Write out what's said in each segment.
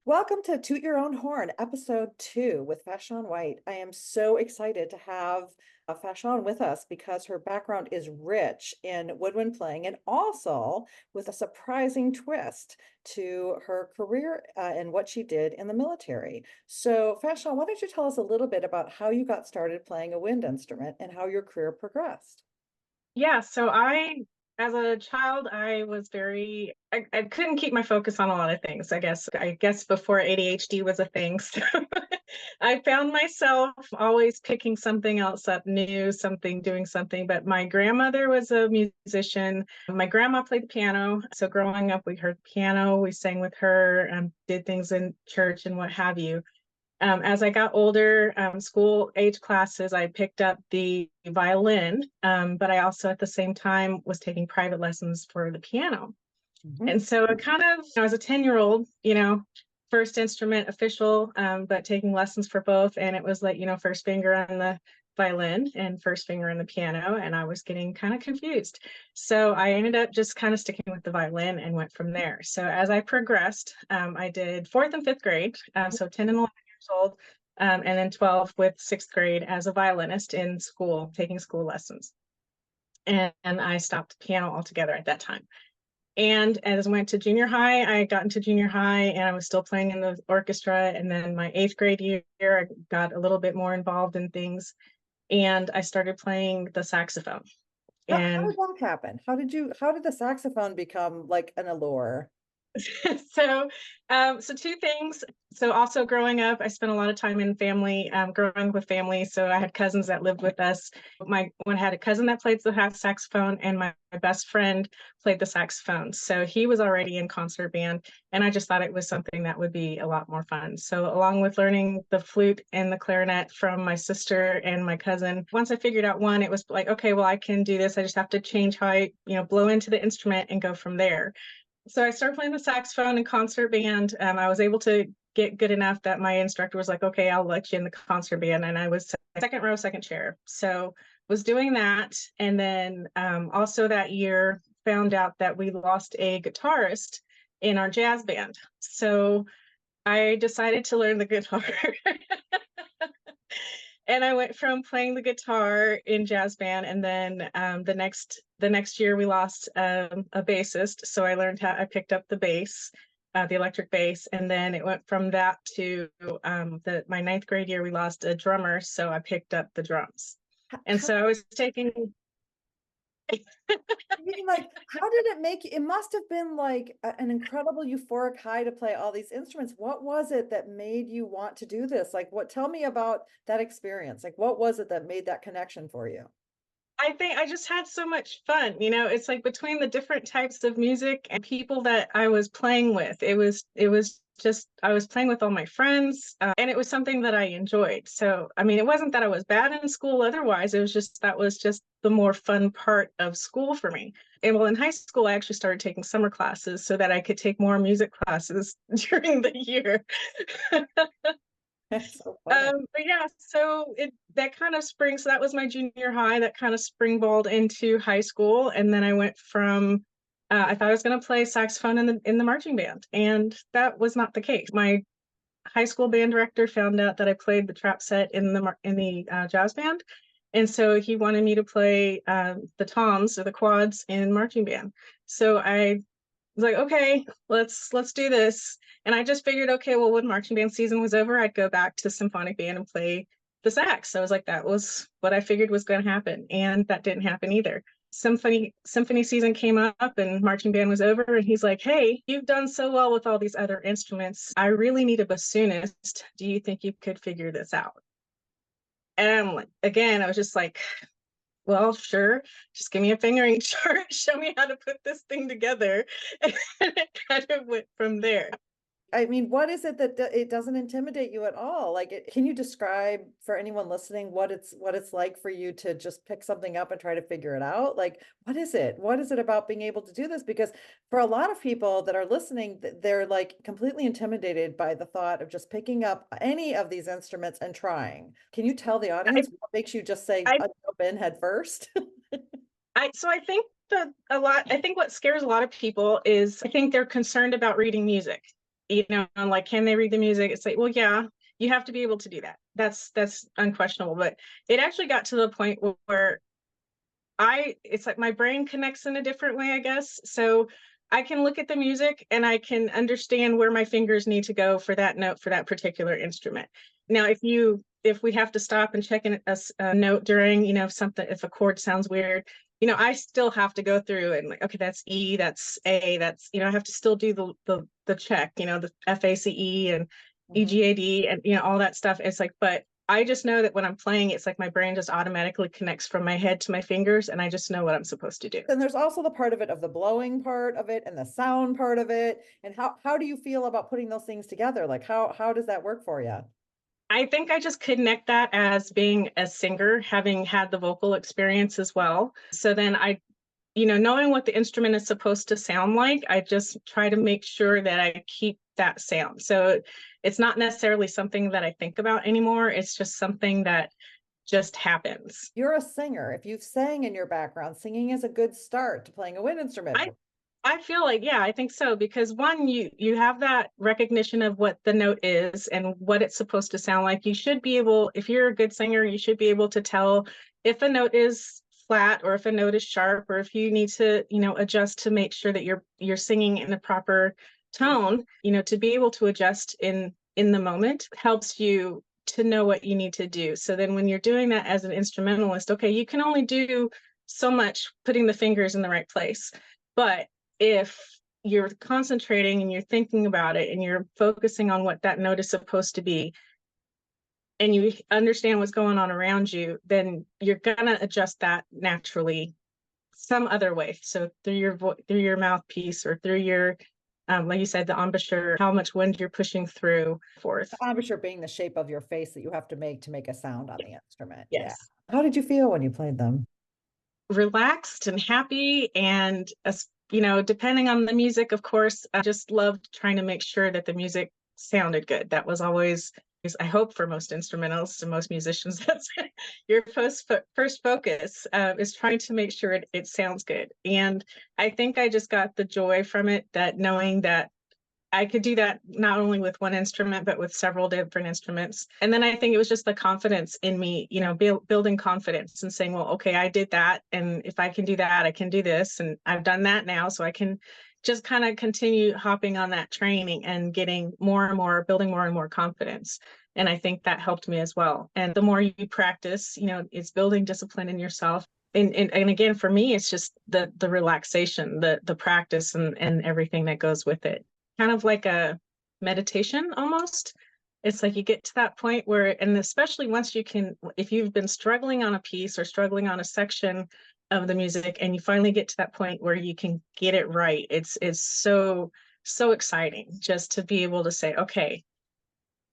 Welcome to Toot Your Own Horn, episode 2 with Fanchon White. I am so excited to have Fanchon with us because her background is rich in woodwind playing and also with a surprising twist to her career and what she did in the military. So, Fanchon, why don't you tell us a little bit about how you got started playing a wind instrument and how your career progressed? Yeah, so as a child, I couldn't keep my focus on a lot of things, I guess. I guess before ADHD was a thing. So I found myself always picking something else up new, doing something. But my grandmother was a musician. My grandma played the piano. So growing up, we heard piano, we sang with her, did things in church and what have you. As I got older, school age classes, I picked up the violin, but I also at the same time was taking private lessons for the piano. Mhm. And so it kind of, as a 10-year-old, first instrument official, but taking lessons for both. And it was like, first finger on the violin and first finger on the piano. And I was getting kind of confused. So I ended up just kind of sticking with the violin and went from there. So as I progressed, I did fourth and fifth grade, so 10 and 11 years old, and then 12 with sixth grade as a violinist in school, taking school lessons. And I stopped piano altogether at that time. And as I went to junior high, I got into junior high and I was still playing in the orchestra. And then my eighth grade year, I got a little bit more involved in things and I started playing the saxophone. How And did that happen? How did the saxophone become like an allure? so so two things. So also growing up, I spent a lot of time in family, growing with family. So I had cousins that lived with us. My one had a cousin that played the saxophone, and my best friend played the saxophone. So he was already in concert band, and I just thought it was something that would be a lot more fun. So along with learning the flute and the clarinet from my sister and my cousin, once I figured out one, it was like, okay, well, I can do this. I just have to change how I, blow into the instrument and go from there. So I started playing the saxophone in concert band. I was able to get good enough that my instructor was like, okay, I'll let you in the concert band. And I was second row, second chair. So was doing that. And then also that year found out that we lost a guitarist in our jazz band. So I decided to learn the guitar. And I went from playing the guitar in jazz band, and then the next year we lost a bassist, so I picked up the bass, the electric bass, and then it went from that to my ninth grade year we lost a drummer, so I picked up the drums, and How so I was taking. I mean, like, how did it make it must have been like an incredible euphoric high to play all these instruments. What was it that made you want to do this? Like, tell me about that experience. Like, what was it that made that connection for you? I think I just had so much fun. It's like between the different types of music and people that I was playing with. It was just I was playing with all my friends, and it was something that I enjoyed. So, I mean, it wasn't that I was bad in school otherwise. It was just that was just the more fun part of school for me. And well, in high school, I actually started taking summer classes so that I could take more music classes during the year. It's so funny. But yeah, so it that kind of springs. So that was my junior high. That kind of springboarded into high school, and then I went from. I thought I was going to play saxophone in the marching band, and that was not the case. My high school band director found out that I played the trap set in the jazz band, and so he wanted me to play the toms or the quads in marching band. So I was like, okay, let's do this. And I just figured, okay, well, when marching band season was over, I'd go back to symphonic band and play the sax. So I was like, that was what I figured was going to happen, and that didn't happen either. Symphony season came up and marching band was over, and he's like, hey, you've done so well with all these other instruments. I really need a bassoonist. Do you think you could figure this out? And again, I was just like, well, sure. Just give me a fingering chart. Show me how to put this thing together. And it kind of went from there. I mean, what is it that it doesn't intimidate you at all? Like, can you describe for anyone listening what it's like for you to just pick something up and try to figure it out? Like, what is it? What is it about being able to do this? Because for a lot of people that are listening, they're like completely intimidated by the thought of just picking up any of these instruments and trying. Can you tell the I, audience what makes you just say, I, jump in head first? so I think that I think what scares a lot of people is I think they're concerned about reading music. I'm like, can they read the music? It's like, well, yeah, you have to be able to do that. That's unquestionable. But it actually got to the point where it's like my brain connects in a different way, I guess. So I can look at the music and I can understand where my fingers need to go for that note for that particular instrument. Now, if we have to stop and check in a note during, if a chord sounds weird, I still have to go through and like, okay, that's E, that's A, that's, I have to still do the check, the FACE and EGAD and all that stuff. It's like, but I just know that when I'm playing, it's like my brain just automatically connects from my head to my fingers, and I just know what I'm supposed to do. And there's also the part of it of the blowing part of it and the sound part of it. And how do you feel about putting those things together? Like how does that work for you? I think I just connect that as being a singer, having had the vocal experience as well. So then knowing what the instrument is supposed to sound like, I just try to make sure that I keep that sound. So it's not necessarily something that I think about anymore. It's just something that just happens. You're a singer. If you've sang in your background, singing is a good start to playing a wind instrument. I feel like, yeah, I think so, because one, you have that recognition of what the note is and what it's supposed to sound like. You should be able, if you're a good singer, you should be able to tell if a note is flat or if a note is sharp, or if you need to, adjust to make sure that you're singing in the proper tone. To be able to adjust in the moment helps you to know what you need to do. So then when you're doing that as an instrumentalist, okay, you can only do so much putting the fingers in the right place. But if you're concentrating and you're thinking about it and you're focusing on what that note is supposed to be, and you understand what's going on around you, then you're gonna adjust that naturally some other way. So through your mouthpiece, or through your like you said, the embouchure, how much wind you're pushing through, forth. The embouchure being the shape of your face that you have to make a sound on the instrument. Yeah. Yes. How did you feel when you played them? Relaxed and happy, and depending on the music, of course, I just loved trying to make sure that the music sounded good. That was always, I hope, for most instrumentalists and most musicians, that's your first focus, is trying to make sure it sounds good. And I think I just got the joy from it, that knowing that I could do that not only with one instrument, but with several different instruments. And then I think it was just the confidence in me, building confidence and saying, well, okay, I did that. And if I can do that, I can do this. And I've done that now. So I can just kind of continue hopping on that training and getting more and more, building more and more confidence. And I think that helped me as well. And the more you practice, it's building discipline in yourself. And again, for me, it's just the relaxation, the practice and everything that goes with it. Kind of like a meditation almost. It's like you get to that point where, and especially once if you've been struggling on a piece or struggling on a section of the music, and you finally get to that point where you can get it right, it's so exciting just to be able to say, okay,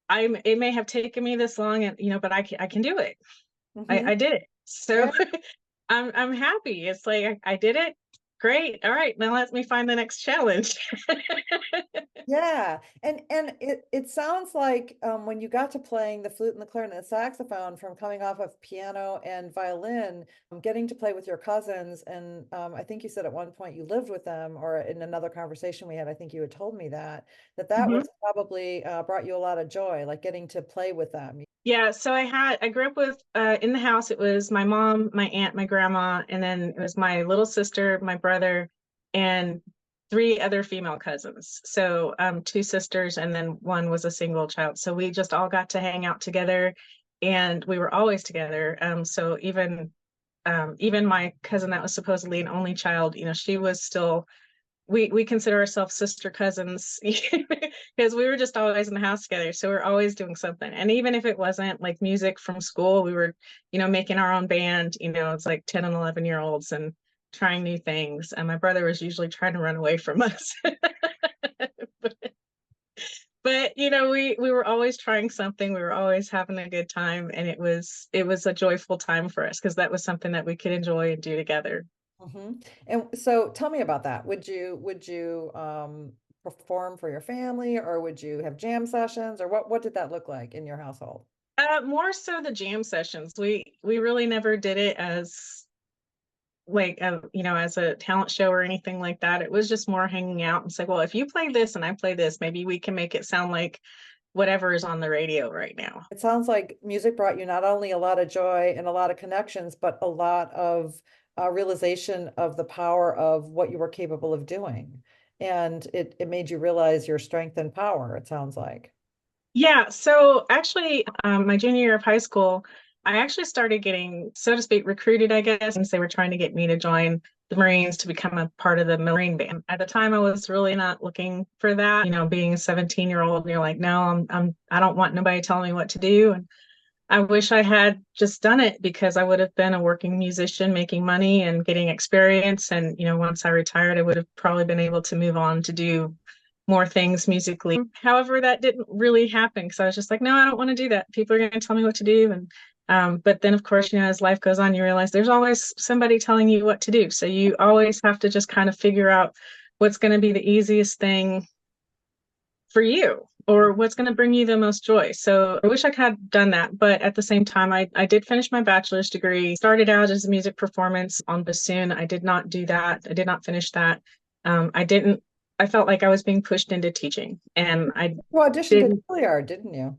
it may have taken me this long, and but I can do it. I did it. So yeah. I'm happy. It's like I did it. Great. All right. Now let me find the next challenge. Yeah. And it sounds like when you got to playing the flute and the clarinet and the saxophone, from coming off of piano and violin, getting to play with your cousins. And I think you said at one point you lived with them, or in another conversation we had, I think you had told me that was probably brought you a lot of joy, like getting to play with them. Yeah, so I grew up with in the house. It was my mom, my aunt, my grandma, and then it was my little sister, my brother, and three other female cousins. So two sisters, and then one was a single child. So we just all got to hang out together, and we were always together. So even my cousin that was supposedly an only child, she was still, we consider ourselves sister cousins because we were just always in the house together. So we're always doing something. And even if it wasn't like music from school, we were, making our own band. It's like 10 and 11-year-olds and trying new things. And my brother was usually trying to run away from us. but we were always trying something. We were always having a good time. And it was a joyful time for us, because that was something that we could enjoy and do together. And so tell me about that. Would you perform for your family, or would you have jam sessions, or what did that look like in your household? More so the jam sessions. We really never did it as like as a talent show or anything like that. It was just more hanging out and say, well, if you play this and I play this, maybe we can make it sound like whatever is on the radio right now. It sounds like music brought you not only a lot of joy and a lot of connections, but a lot of realization of the power of what you were capable of doing. And it made you realize your strength and power, it sounds like. Yeah, so actually, my junior year of high school, I actually started getting, so to speak, recruited, I guess, since they were trying to get me to join the Marines to become a part of the Marine band. At the time, I was really not looking for that. Being a 17-year-old, you're like, no, I don't want nobody telling me what to do. And I wish I had just done it because I would have been a working musician, making money and getting experience. And, once I retired, I would have probably been able to move on to do more things musically. However, that didn't really happen because I was just like, no, I don't want to do that. People are going to tell me what to do. And but then, of course, as life goes on, you realize there's always somebody telling you what to do. So you always have to just kind of figure out what's going to be the easiest thing for you or what's going to bring you the most joy. So I wish I had done that. But at the same time, I did finish my bachelor's degree, started out as a music performance on bassoon. I did not do that. I did not finish that. I felt like I was being pushed into teaching and I You auditioned at didn't. Juilliard, didn't you?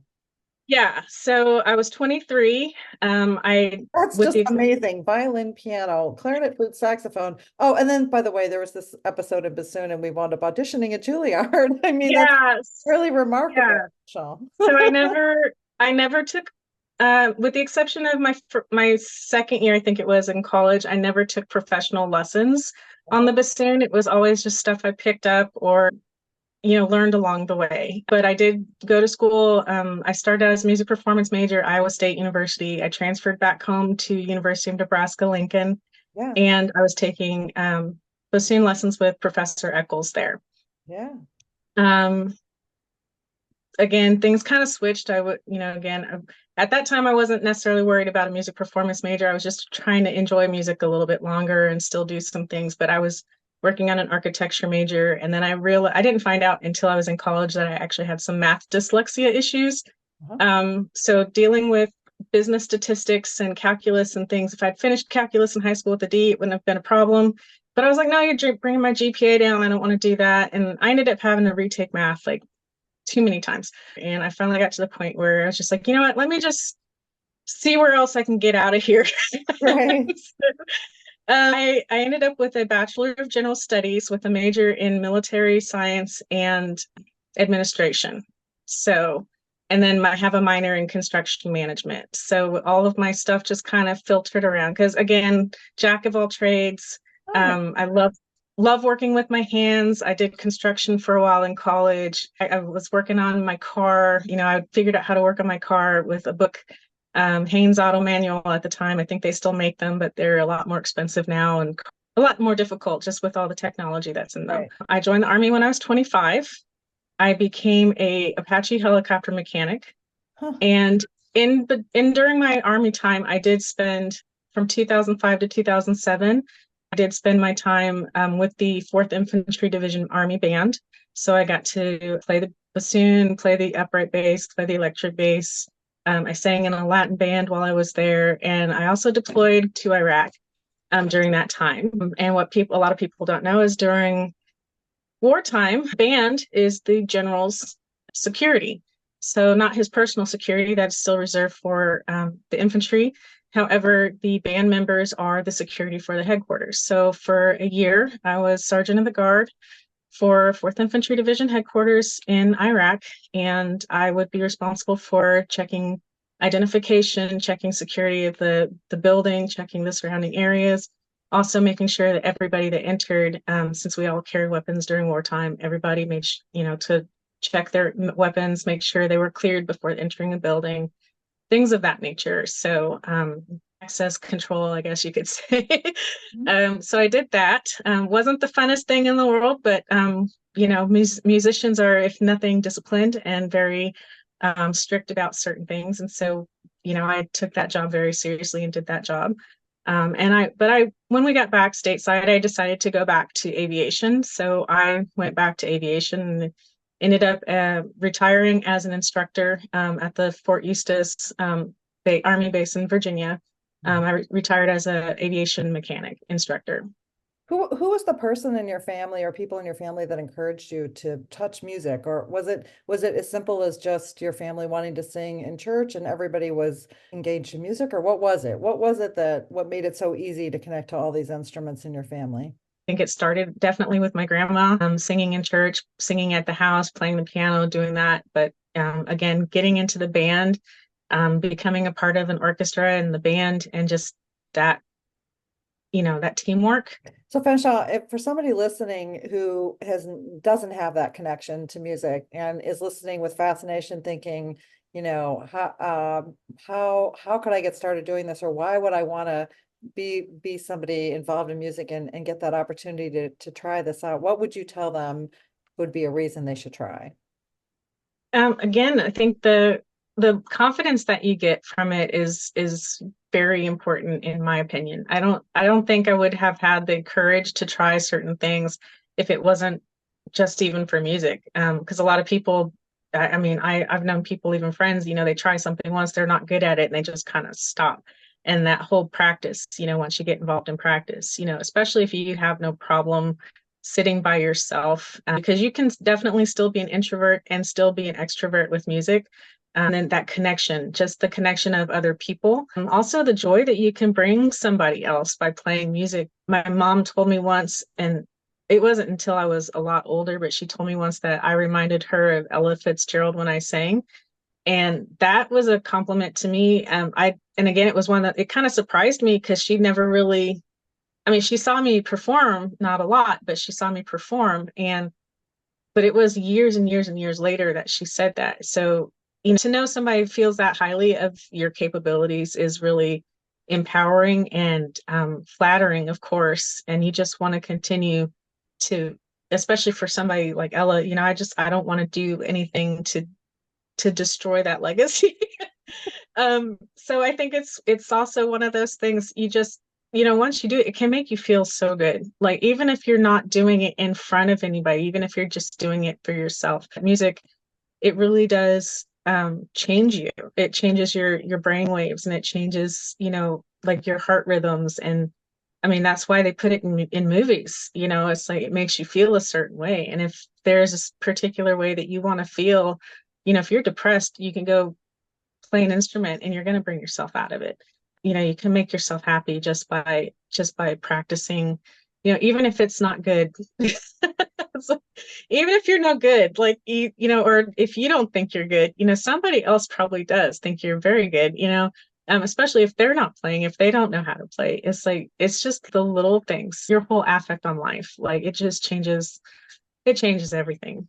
Yeah. So I was 23. That's With just the, amazing. Violin, piano, clarinet, flute, saxophone. Oh, and then by the way, there was this episode of bassoon and we wound up auditioning at Juilliard. I mean, that's yes. really remarkable, Yeah. Sean. So I never took, with the exception of my second year, I think it was in college, I never took professional lessons on the bassoon. It was always just stuff I picked up or learned along the way. But I did go to school. I started as a music performance major, Iowa State University. I transferred back home to University of Nebraska-Lincoln, Yeah, and I was taking bassoon lessons with Professor Eccles there. yeah. Um, Again, things kind of switched. I would, again, at that time, I wasn't necessarily worried about a music performance major. I was just trying to enjoy music a little bit longer and still do some things. But I was working on an architecture major. And then I didn't find out until I was in college that I actually had some math dyslexia issues. Uh-huh. So dealing with business statistics and calculus and things, if I'd finished calculus in high school with a D, it wouldn't have been a problem. But I was like, no, you're bringing my GPA down. I don't want to do that. And I ended up having to retake math like too many times. And I finally got to the point where I was just like, you know what, let me just see where else I can get out of here. Right. I ended up with a Bachelor of General Studies with a major in military science and administration. So, and then I have a minor in construction management. So all of my stuff just kind of filtered around because, again, jack of all trades. Oh, I love working with my hands. I did construction for a while in college. I was working on my car. I figured out how to work on my car with a book, 𝐓𝐾 Auto Manual at the time. I think they still make them, but they're a lot more expensive now and a lot more difficult just with all the technology that's in them. right. I joined the Army when I was 25. I became a Apache helicopter mechanic. Huh. And during my Army time, I did spend from 2005 to 2007. I did spend my time with the 4th Infantry Division Army Band. So I got to play the bassoon, play the upright bass, play the electric bass. I sang in a Latin band while I was there. And I also deployed to Iraq during that time. And what a lot of people don't know is during wartime, band is the general's security. So not his personal security, that's still reserved for the infantry. However, the band members are the security for the headquarters. So for a year, I was sergeant of the guard for 4th Infantry Division headquarters in Iraq, and I would be responsible for checking identification, checking security of the building, checking the surrounding areas, also making sure that everybody that entered, since we all carried weapons during wartime, everybody made to check their weapons, make sure they were cleared before entering the building, things of that nature. So access control, I guess you could say. So I did that. Wasn't the funnest thing in the world, but musicians are, if nothing, disciplined and very strict about certain things. And so, I took that job very seriously and did that job. When we got back stateside, I decided to go back to aviation. So I went back to aviation and ended up retiring as an instructor at the Fort Eustis Army base in Virginia. Retired as a aviation mechanic instructor. Who was the person in your family or people in your family that encouraged you to touch music? Or was it as simple as just your family wanting to sing in church and everybody was engaged in music? Or what was it? What was it that what made it so easy to connect to all these instruments in your family? I think it started definitely with my grandma, singing in church, singing at the house, playing the piano, doing that. But again, getting into the band, becoming a part of an orchestra and the band, and just that, that teamwork. So Fanshawe, if for somebody listening who has doesn't have that connection to music and is listening with fascination, thinking, how could I get started doing this, or why would I want to be somebody involved in music and get that opportunity to try this out? What would you tell them would be a reason they should try? Again, I think the confidence that you get from it is very important in my opinion. I don't think I would have had the courage to try certain things if it wasn't just even for music. Because a lot of people, I mean, I've known people, even friends, they try something once, they're not good at it, and they just kind of stop. And that whole practice, once you get involved in practice, especially if you have no problem sitting by yourself, because you can definitely still be an introvert and still be an extrovert with music. And then that connection, just the connection of other people. And also the joy that you can bring somebody else by playing music. My mom told me once, and it wasn't until I was a lot older, but she told me once that I reminded her of Ella Fitzgerald when I sang. And that was a compliment to me. And again, it was one that it kind of surprised me because she never really, I mean, she saw me perform, not a lot, but she saw me perform. But it was years and years and years later that she said that. So, to know somebody feels that highly of your capabilities is really empowering and flattering, of course. And you just want to continue to, especially for somebody like Ella, I don't want to do anything to destroy that legacy. So I think it's also one of those things you just, once you do it, it can make you feel so good. Like even if you're not doing it in front of anybody, even if you're just doing it for yourself, music, it really does change you. It changes your brain waves, and it changes, like your heart rhythms. And I mean, that's why they put it in movies. It's like it makes you feel a certain way. And if there's a particular way that you want to feel, if you're depressed, you can go play an instrument and you're going to bring yourself out of it. You can make yourself happy just by practicing, even if it's not good. So, even if you're no good, like or if you don't think you're good, somebody else probably does think you're very good, especially if they're not playing, if they don't know how to play. It's like it's just the little things, your whole affect on life. Like it changes everything.